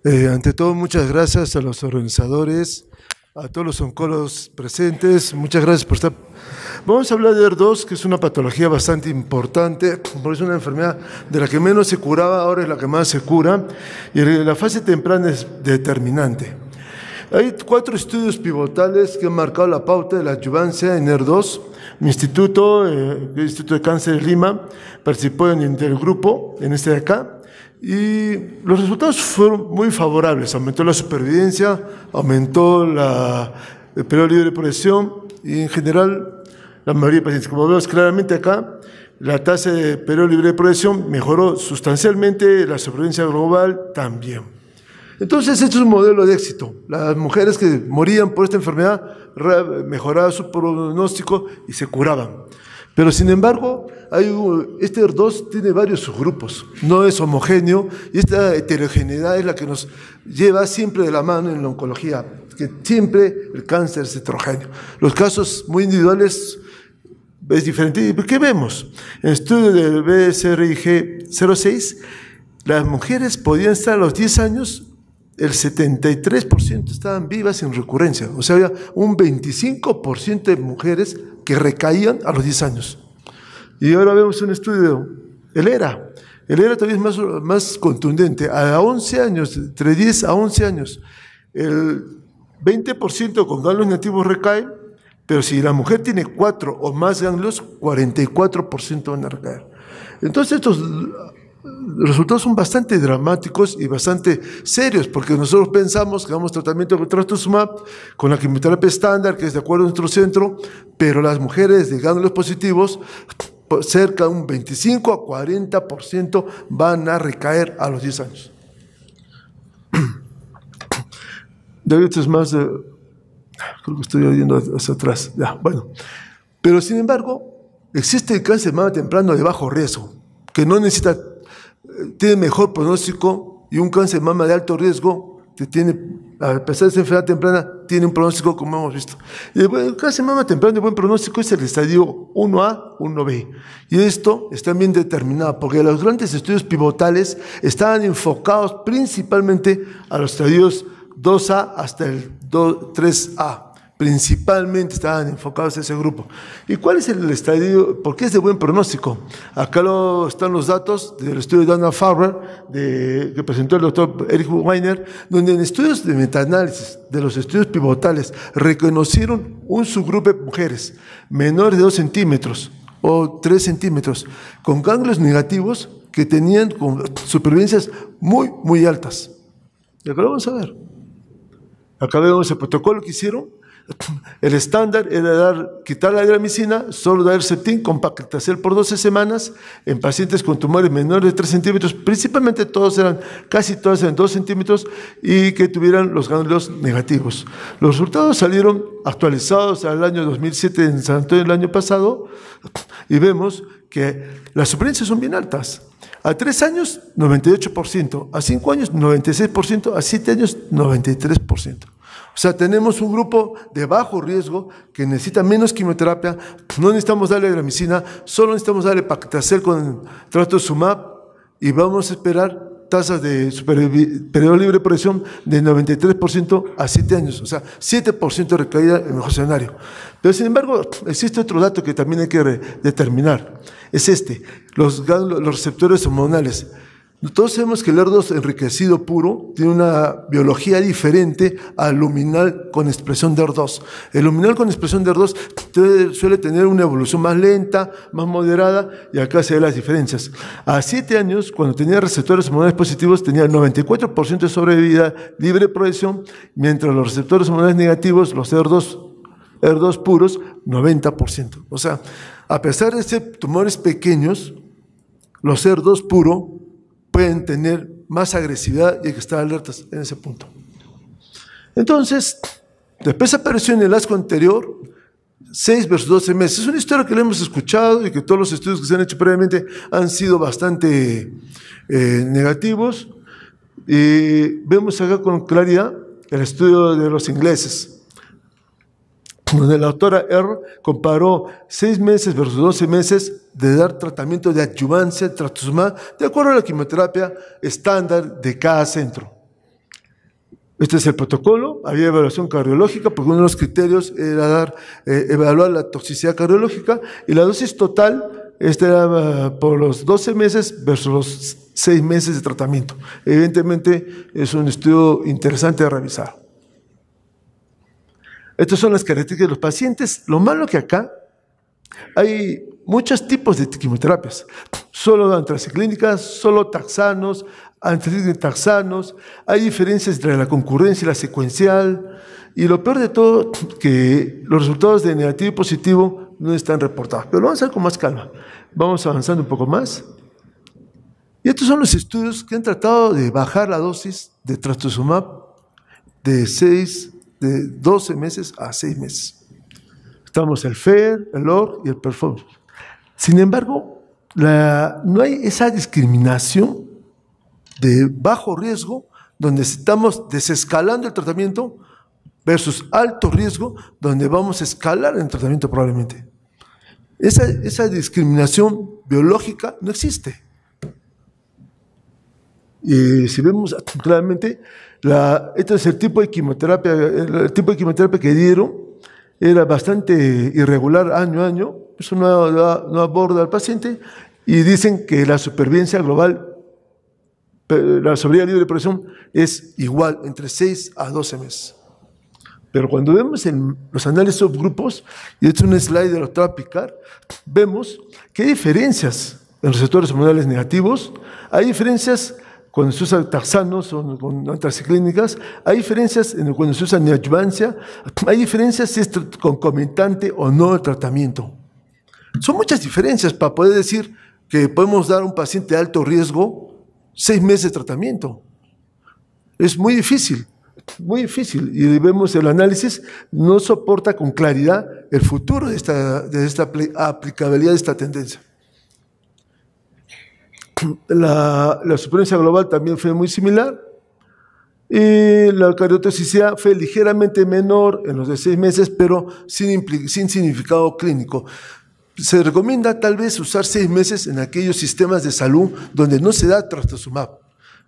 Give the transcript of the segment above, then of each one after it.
Ante todo, muchas gracias a los organizadores, a todos los oncólogos presentes. Muchas gracias por estar. Vamos a hablar de ER2, que es una patología bastante importante, porque es una enfermedad de la que menos se curaba, ahora es la que más se cura, y la fase temprana es determinante. Hay 4 estudios pivotales que han marcado la pauta de la adyuvancia en ER2. Mi instituto, el Instituto de Cáncer de Lima, participó en el grupo, en este de acá, y los resultados fueron muy favorables. Aumentó la supervivencia, aumentó el periodo libre de progresión y en general la mayoría de pacientes. Como vemos claramente acá, la tasa de periodo libre de progresión mejoró sustancialmente, la supervivencia global también. Entonces, este es un modelo de éxito. Las mujeres que morían por esta enfermedad mejoraban su pronóstico y se curaban. Pero, sin embargo, este ER2 tiene varios subgrupos, no es homogéneo, y esta heterogeneidad es la que nos lleva siempre de la mano en la oncología, que siempre el cáncer es heterogéneo. Los casos muy individuales es diferente. ¿Y qué vemos? En el estudio del BSRIG 06, las mujeres podían estar a los 10 años, el 73% estaban vivas sin recurrencia, o sea, había un 25% de mujeres que recaían a los 10 años. Y ahora vemos un estudio, el ERA todavía es más contundente, a 11 años, entre 10 a 11 años, el 20% con ganglios negativos recaen, pero si la mujer tiene 4 o más ganglios, 44% van a recaer. Entonces estos los resultados son bastante dramáticos y bastante serios, porque nosotros pensamos que damos tratamiento con trastuzumab, con la quimioterapia estándar, que es de acuerdo a nuestro centro, pero las mujeres de ganglios positivos, cerca de un 25 a 40% van a recaer a los 10 años. De hecho es más, creo que estoy yendo hacia atrás, ya, bueno. Pero sin embargo, existe el cáncer de mama temprano de bajo riesgo, que no necesita, tiene mejor pronóstico, y un cáncer de mama de alto riesgo que tiene, a pesar de ser enfermedad temprana, tiene un pronóstico como hemos visto. Y el cáncer de mama temprano de buen pronóstico es el estadio 1A, 1B. Y esto está bien determinado, porque los grandes estudios pivotales estaban enfocados principalmente a los estadios 2A hasta el 3A. Principalmente estaban enfocados a ese grupo. ¿Y cuál es el estadio? ¿Por qué es de buen pronóstico? Acá están los datos del estudio de Dana-Farber que presentó el doctor Eric Weiner, donde en estudios de metaanálisis de los estudios pivotales reconocieron un subgrupo de mujeres menores de 2 centímetros o 3 centímetros con ganglios negativos que tenían supervivencias muy altas. Y acá lo vamos a ver. Acá vemos el protocolo que hicieron. El estándar era quitar la gramicina, solo dar Herceptin con paclitaxel por 12 semanas en pacientes con tumores menores de 3 centímetros, principalmente casi todos eran 2 centímetros y que tuvieran los ganglios negativos. Los resultados salieron actualizados al año 2007 en San Antonio el año pasado y vemos que las supervivencias son bien altas. A 3 años, 98%, a 5 años, 96%, a 7 años, 93%. O sea, tenemos un grupo de bajo riesgo que necesita menos quimioterapia, no necesitamos darle gramicina, solo necesitamos darle paclitaxel con trastuzumab y vamos a esperar tasas de periodo libre de progresión de 93% a 7 años, o sea, 7% de recaída en el mejor escenario. Pero sin embargo, existe otro dato que también hay que determinar, es los receptores hormonales. Todos sabemos que el ER2 enriquecido puro tiene una biología diferente al luminal con expresión de ER2. El luminal con expresión de ER2 suele tener una evolución más lenta, más moderada, y acá se ven las diferencias. A 7 años, cuando tenía receptores hormonales positivos, tenía el 94% de sobrevida libre de progresión, mientras los receptores hormonales negativos, los ER2 puros, 90%. O sea, a pesar de ser tumores pequeños, los ER2 puro pueden tener más agresividad y hay que estar alertas en ese punto. Entonces, después apareció en el ASCO anterior 6 versus 12 meses. Es una historia que la hemos escuchado y que todos los estudios que se han hecho previamente han sido bastante negativos. Y vemos acá con claridad el estudio de los ingleses, donde la autora R comparó 6 meses versus 12 meses de dar tratamiento de adyuvancia trastuzumab de acuerdo a la quimioterapia estándar de cada centro. Este es el protocolo. Había evaluación cardiológica, porque uno de los criterios era evaluar la toxicidad cardiológica, y la dosis total era por los 12 meses versus los 6 meses de tratamiento. Evidentemente es un estudio interesante de revisar. Estas son las características de los pacientes. Lo malo que acá hay muchos tipos de quimioterapias. Solo antraciclínicas, solo taxanos, antraciclínicos, hay diferencias entre la concurrencia y la secuencial, y lo peor de todo, que los resultados de negativo y positivo no están reportados. Pero lo vamos a hacer con más calma. Vamos avanzando un poco más. Y estos son los estudios que han tratado de bajar la dosis de trastuzumab de 12 meses a 6 meses. Estamos el FAIR, el OR y el PERFORM. Sin embargo, no hay esa discriminación de bajo riesgo, donde estamos desescalando el tratamiento, versus alto riesgo, donde vamos a escalar el tratamiento probablemente. Esa discriminación biológica no existe. Y si vemos claramente, este es el tipo de quimioterapia que dieron, era bastante irregular año a año. Eso no aborda al paciente, y dicen que la supervivencia global, la sobrevida libre de progresión, es igual entre 6 a 12 meses. Pero cuando vemos en los análisis subgrupos, y esto es un slide de la doctora Picard, vemos que hay diferencias en receptores hormonales negativos, hay diferencias cuando se usan taxanos o con antraciclínicas, hay diferencias cuando se usa neoadjuvancia, hay diferencias si es concomitante o no el tratamiento. Son muchas diferencias para poder decir que podemos dar a un paciente de alto riesgo 6 meses de tratamiento. Es muy difícil, y vemos el análisis, no soporta con claridad el futuro de esta aplicabilidad de esta tendencia. La supervivencia global también fue muy similar, y la cardiotoxicidad fue ligeramente menor en los de 6 meses, pero sin significado clínico. Se recomienda tal vez usar 6 meses en aquellos sistemas de salud donde no se da trastuzumab,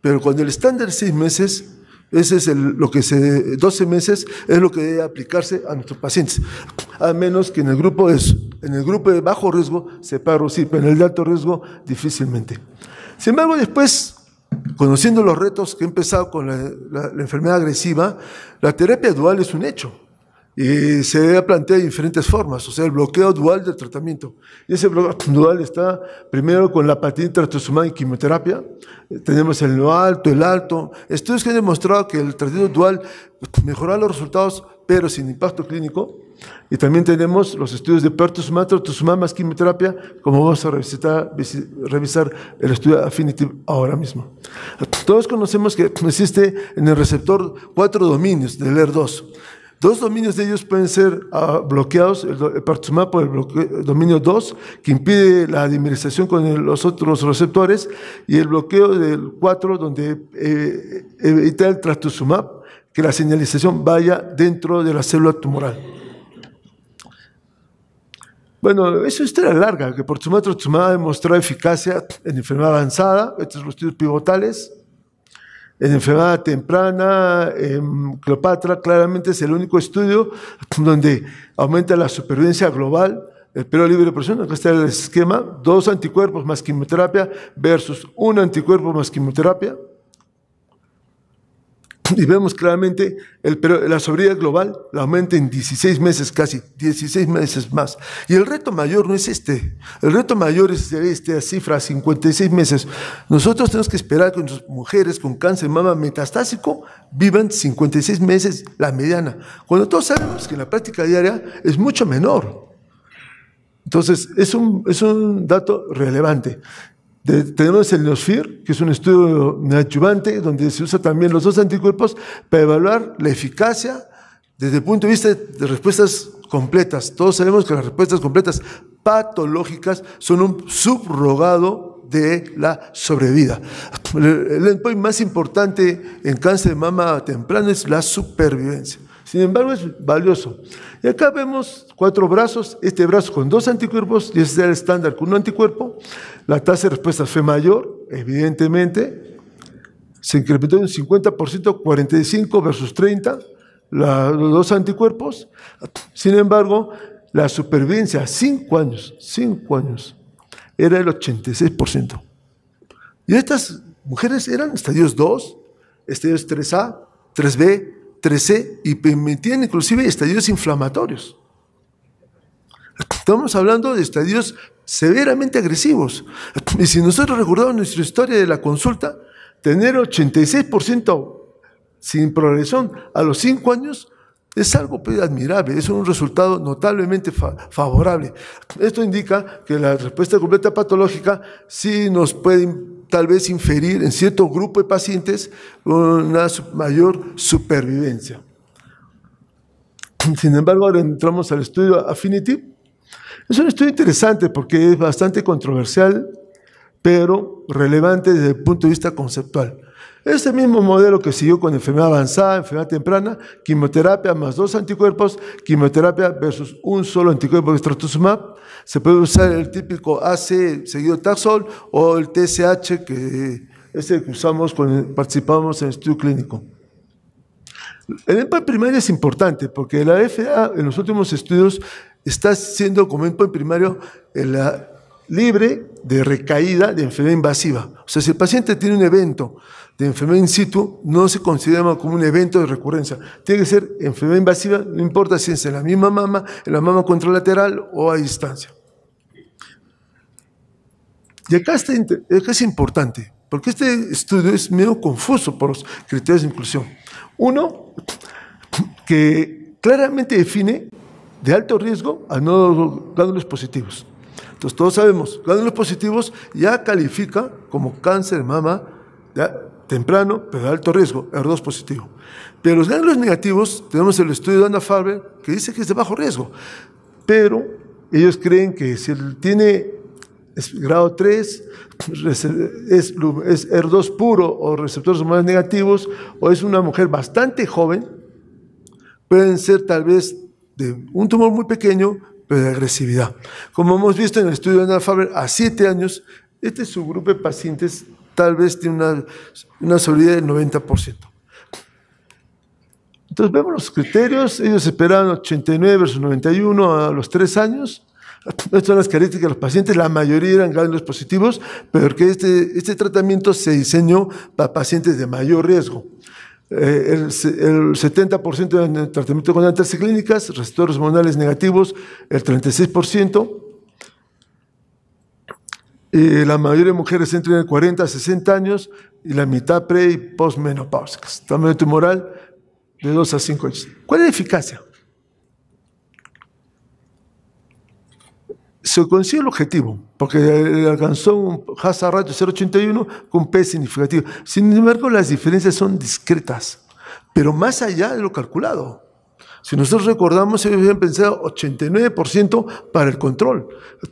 pero cuando el estándar es 6 meses, 12 meses es lo que debe aplicarse a nuestros pacientes, a menos que en el grupo de bajo riesgo se pueda reducir, pero en el de alto riesgo difícilmente. Sin embargo, después, conociendo los retos que he empezado con la enfermedad agresiva, la terapia dual es un hecho. Y se debe plantear de diferentes formas, o sea, el bloqueo dual del tratamiento. Y ese bloqueo dual está primero con la patidina trastuzumab y quimioterapia. Tenemos el no alto, el alto. Estudios que han demostrado que el tratamiento dual mejora los resultados, pero sin impacto clínico. Y también tenemos los estudios de pertuzumab, trastuzumab más quimioterapia, como vamos a revisar el estudio Affinity ahora mismo. Todos conocemos que existe en el receptor 4 dominios del ER2. 2 dominios de ellos pueden ser bloqueados, el pertuzumab por el dominio 2, que impide la dimerización con los otros receptores, y el bloqueo del 4, donde evita el trastuzumab, que la señalización vaya dentro de la célula tumoral. Bueno, es una historia larga, que trastuzumab ha demostrado eficacia en enfermedad avanzada, estos son los estudios pivotales. En enfermedad temprana, en Cleopatra, claramente es el único estudio donde aumenta la supervivencia global, el periodo libre de progresión. Acá está el esquema: 2 anticuerpos más quimioterapia versus 1 anticuerpo más quimioterapia. Y vemos claramente la sobrevida global la aumenta en 16 meses, casi 16 meses más. Y el reto mayor no es este. El reto mayor es esta cifra, 56 meses. Nosotros tenemos que esperar que nuestras mujeres con cáncer de mama metastásico vivan 56 meses, la mediana. Cuando todos sabemos que en la práctica diaria es mucho menor. Entonces, es un dato relevante. Tenemos el NEOSPHERE, que es un estudio neoadjuvante donde se usa también los 2 anticuerpos para evaluar la eficacia desde el punto de vista de respuestas completas. Todos sabemos que las respuestas completas patológicas son un subrogado de la sobrevida. El endpoint más importante en cáncer de mama temprano es la supervivencia. Sin embargo, es valioso. Y acá vemos 4 brazos, este brazo con 2 anticuerpos, y este es el estándar con 1 anticuerpo. La tasa de respuesta fue mayor, evidentemente. se incrementó en un 50%, 45 versus 30, los dos anticuerpos. Sin embargo, la supervivencia a 5 años, era el 86%. Y estas mujeres eran estadios 2, estadios 3A, 3B, 3C y permitían inclusive estadios inflamatorios. Estamos hablando de estadios severamente agresivos. Y si nosotros recordamos nuestra historia de la consulta, tener 86% sin progresión a los 5 años es algo admirable, es un resultado notablemente favorable. Esto indica que la respuesta completa patológica sí nos puede tal vez inferir en cierto grupo de pacientes una mayor supervivencia. Sin embargo, ahora entramos al estudio Affinity. Es un estudio interesante porque es bastante controversial, pero relevante desde el punto de vista conceptual. Es el mismo modelo que siguió con enfermedad avanzada, enfermedad temprana, quimioterapia más 2 anticuerpos, quimioterapia versus un solo anticuerpo de trastuzumab. Se puede usar el típico AC seguido Taxol o el TSH, que es el que usamos cuando participamos en el estudio clínico. El endpoint primario es importante porque la FDA en los últimos estudios está siendo como endpoint primario libre de recaída de enfermedad invasiva. O sea, si el paciente tiene un evento de enfermedad in situ, no se considera como un evento de recurrencia. Tiene que ser enfermedad invasiva, no importa si es en la misma mama, en la mama contralateral o a distancia. Y acá es importante, porque este estudio es medio confuso por los criterios de inclusión. Uno, que claramente define de alto riesgo a no ganglios positivos. Entonces todos sabemos, ganglios positivos ya califica como cáncer de mama temprano, pero de alto riesgo, HER2 positivo. Pero los ganglios negativos, tenemos el estudio de Dana-Farber que dice que es de bajo riesgo, pero ellos creen que si él tiene grado 3, es HER2 puro o receptores hormonales negativos, o es una mujer bastante joven, pueden ser tal vez de un tumor muy pequeño, pero de agresividad. Como hemos visto en el estudio de Dana-Farber, a 7 años, este subgrupo de pacientes tal vez tiene una sobrevida del 90%. Entonces vemos los criterios, ellos esperaban 89 versus 91 a los 3 años. Estas son las características de los pacientes, la mayoría eran ganglios positivos, pero que este tratamiento se diseñó para pacientes de mayor riesgo. El 70% en tratamiento con anticiclínicas, receptores hormonales negativos, el 36%. La mayoría de mujeres entre 40 a 60 años y la mitad pre y postmenopáusicas. Tamaño tumoral de 2 a 5 años. ¿Cuál es la eficacia? Se consigue el objetivo, porque alcanzó un hazard ratio 0.81 con un P significativo. Sin embargo, las diferencias son discretas, pero más allá de lo calculado. Si nosotros recordamos, ellos habían pensado 89% para el control.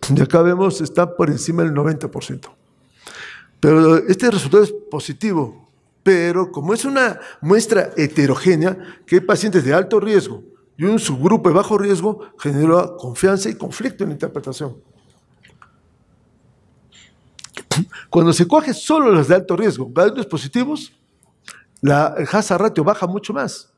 Y acá vemos, está por encima del 90%. Pero este resultado es positivo, pero como es una muestra heterogénea, que hay pacientes de alto riesgo y un subgrupo de bajo riesgo, genera confianza y conflicto en la interpretación. Cuando se coge solo los de alto riesgo, ganglios positivos, el hazard ratio baja mucho más.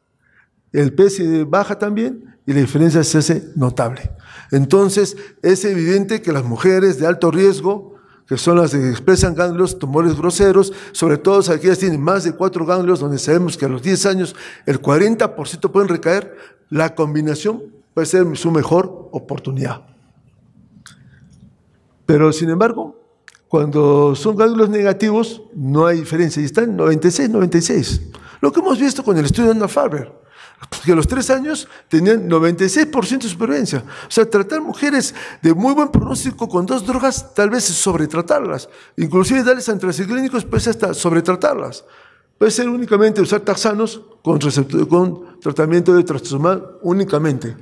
El PS baja también y la diferencia se hace notable. Entonces, es evidente que las mujeres de alto riesgo, que son las que expresan ganglios, tumores groseros, sobre todo aquellas que tienen más de 4 ganglios, donde sabemos que a los 10 años el 40% pueden recaer, la combinación puede ser su mejor oportunidad. Pero, sin embargo, cuando son ganglios negativos, no hay diferencia, y están 96. Lo que hemos visto con el estudio de Dana-Farber, que a los 3 años tenían 96% de supervivencia. O sea, tratar mujeres de muy buen pronóstico con 2 drogas, tal vez es sobretratarlas. Inclusive darles antraciclínicos, pues hasta sobretratarlas. Puede ser únicamente usar taxanos con tratamiento de trastuzumab únicamente.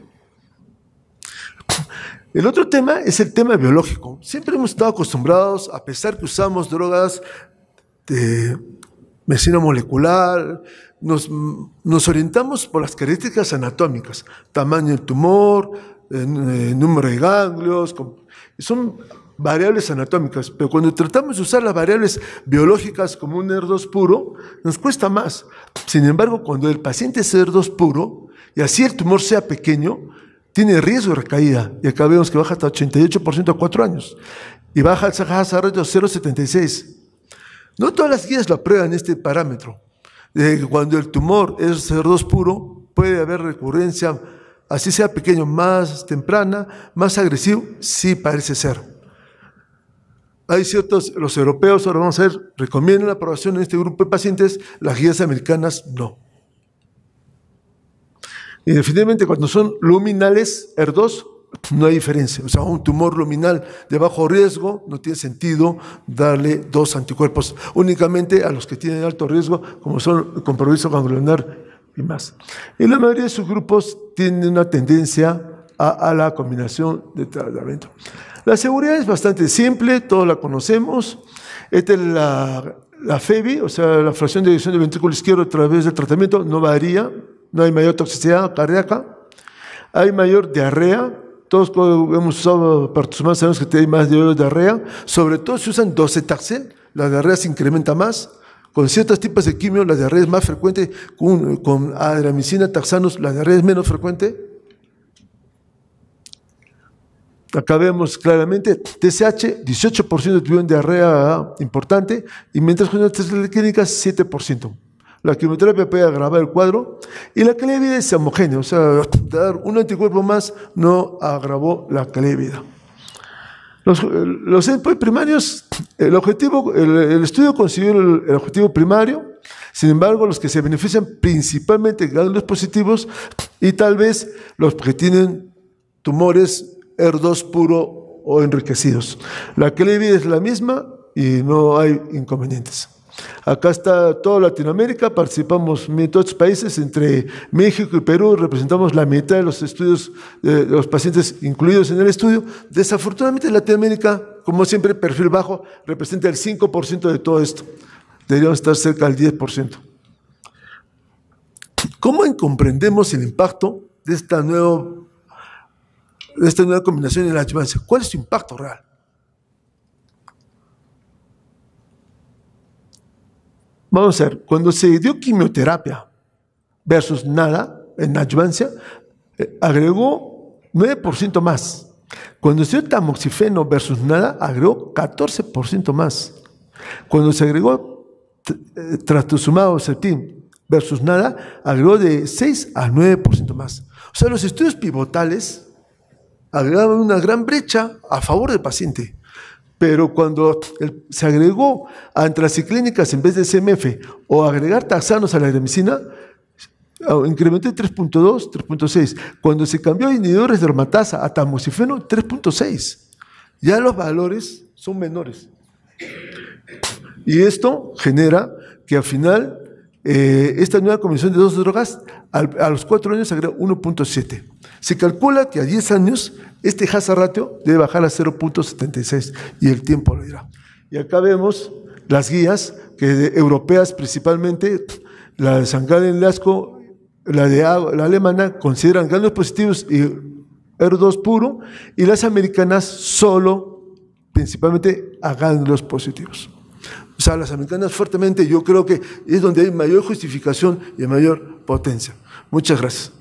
El otro tema es el tema biológico. Siempre hemos estado acostumbrados, a pesar que usamos drogas de medicina molecular, nos orientamos por las características anatómicas, tamaño del tumor, número de ganglios. Son variables anatómicas, pero cuando tratamos de usar las variables biológicas como un ER2 puro, nos cuesta más. Sin embargo, cuando el paciente es ER2 puro, y así el tumor sea pequeño, tiene riesgo de recaída, y acá vemos que baja hasta 88% a 4 años, y baja el hazard ratio 0,76. No todas las guías lo aprueban este parámetro, de que cuando el tumor es ER2 puro, puede haber recurrencia, así sea pequeño, más temprana, más agresivo, sí parece ser. Hay ciertos, los europeos, ahora vamos a ver, recomiendan la aprobación en este grupo de pacientes, las guías americanas no. Y definitivamente cuando son luminales, ER2, no hay diferencia. O sea, un tumor luminal de bajo riesgo no tiene sentido darle 2 anticuerpos, únicamente a los que tienen alto riesgo, como son el compromiso ganglionar y más. Y la mayoría de sus grupos tienen una tendencia a la combinación de tratamiento. La seguridad es bastante simple, todos la conocemos. Esta es la FEBI, o sea, la fracción de eyección del ventrículo izquierdo a través del tratamiento, no varía, no hay mayor toxicidad cardíaca, hay mayor diarrea. Todos hemos usado pertuzumab, sabemos que hay más diarrea, sobre todo si usan docetaxel, la diarrea se incrementa más. Con ciertos tipos de quimio, la diarrea es más frecuente, con adriamicina, taxanos, la diarrea es menos frecuente. Acá vemos claramente, TSH, 18% tuvieron diarrea importante, y mientras con las clínicas, 7%. La quimioterapia puede agravar el cuadro, y la calidad de vida es homogénea, o sea, dar un anticuerpo más no agravó la calidad de vida. Los endpoints primarios, el estudio consiguió el objetivo primario. Sin embargo, los que se benefician principalmente ganglios positivos y tal vez los que tienen tumores ER2 puro o enriquecidos. La calidad de vida es la misma y no hay inconvenientes. Acá está toda Latinoamérica, participamos en todos los países, entre México y Perú representamos la mitad de los estudios, de los pacientes incluidos en el estudio. Desafortunadamente Latinoamérica, como siempre, perfil bajo, representa el 5% de todo esto. Deberíamos estar cerca del 10%. ¿Cómo comprendemos el impacto de esta nueva combinación en la adjuvancia? ¿Cuál es su impacto real? Vamos a ver, cuando se dio quimioterapia versus nada en adjuvancia, agregó 9% más. Cuando se dio tamoxifeno versus nada, agregó 14% más. Cuando se agregó trastuzumab o Herceptin versus nada, agregó de 6 a 9% más. O sea, los estudios pivotales agregaban una gran brecha a favor del paciente. Pero cuando se agregó antraciclínicas en vez de CMF o agregar taxanos a la adriamicina, incrementó de 3.2, 3.6. Cuando se cambió a inhibidores de aromatasa a tamoxifeno, 3.6. Ya los valores son menores. Y esto genera que al final esta nueva combinación de 2 drogas a los 4 años agrega 1.7. Se calcula que a 10 años este hazard ratio debe bajar a 0.76 y el tiempo lo dirá. Y acá vemos las guías europeas principalmente, la de San Galen Lasco, la alemana consideran ganglios positivos y ER2 puro, y las americanas solo principalmente a ganglios positivos. O sea, las americanas fuertemente, yo creo que es donde hay mayor justificación y mayor potencia. Muchas gracias.